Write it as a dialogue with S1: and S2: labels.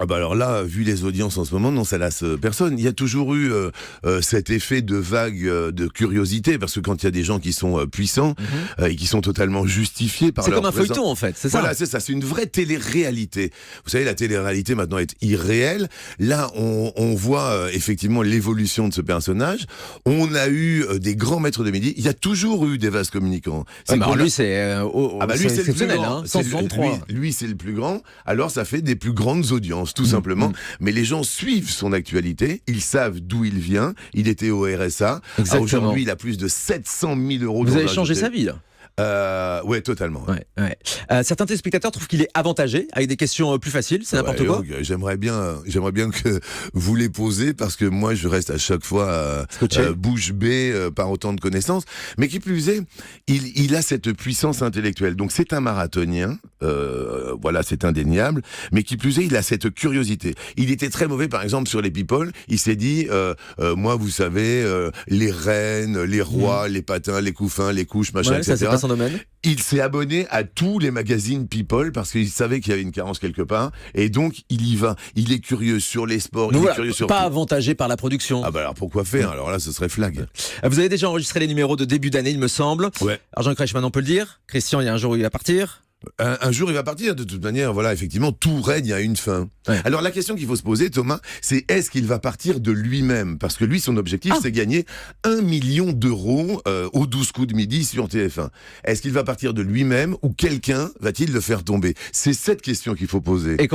S1: Ah bah alors là, vu les audiences en ce moment, non, ça lasse personne. Il y a toujours eu cet effet de vague de curiosité, parce que quand il y a des gens qui sont puissants et qui sont totalement justifiés par
S2: C'est
S1: leur
S2: comme un
S1: présence.
S2: feuilleton en fait, c'est ça.
S1: Voilà, c'est ça, c'est une vraie télé-réalité. Vous savez, la télé-réalité maintenant est irréelle. Là, on voit effectivement l'évolution de ce personnage. On a eu des grands maîtres de midi. Il y a toujours eu des vases communicants.
S2: Ouais, mais alors
S1: qu'on a-
S2: lui, c'est
S1: lui, c'est le plus
S2: exceptionnel,
S1: grand.
S2: hein, 163.
S1: Lui, c'est le plus grand. Alors, ça fait des plus grandes audiences, tout simplement. Mais les gens suivent son actualité. Ils savent d'où il vient. Il était au RSA.
S2: Exactement.
S1: Aujourd'hui, il a plus de 700 000 euros.
S2: Vous avez changé sa vie là.
S1: Ouais, totalement.
S2: Ouais. Certains téléspectateurs trouvent qu'il est avantagé avec des questions plus faciles, c'est n'importe quoi.
S1: J'aimerais bien que vous les posez, parce que moi je reste à chaque fois bouche bée par autant de connaissances. Mais qui plus est, il a cette puissance intellectuelle. Donc c'est un marathonien, voilà, c'est indéniable. Mais qui plus est, il a cette curiosité. Il était très mauvais, par exemple, sur les people. Il s'est dit, moi, vous savez, les reines, les rois, les patins, les couffins, les couches, machin,
S2: Ouais, ça, c'est
S1: etc.
S2: pas son domaine.
S1: Il s'est abonné à tous les magazines People parce qu'il savait qu'il y avait une carence quelque part, et donc il y va. Il est curieux sur les sports,
S2: Donc
S1: il est
S2: voilà,
S1: curieux sur
S2: pas
S1: tout.
S2: avantagé par la production.
S1: Ah bah alors pourquoi faire? Alors là, ce serait flag.
S2: Vous avez déjà enregistré les numéros de début d'année, il me semble.
S1: Ouais.
S2: Argent Kreischmann, on peut le dire. Christian, il y a un jour où il va partir.
S1: Un jour, il va partir. De toute manière, voilà, effectivement, tout règne à une fin.
S2: Ouais.
S1: Alors la question qu'il faut se poser, Thomas, c'est est-ce qu'il va partir de lui-même? Parce que lui, son objectif, c'est gagner 1 million d'euros aux 12 coups de midi sur TF1. Est-ce qu'il va partir de lui-même, ou quelqu'un va-t-il le faire tomber? C'est cette question qu'il faut poser.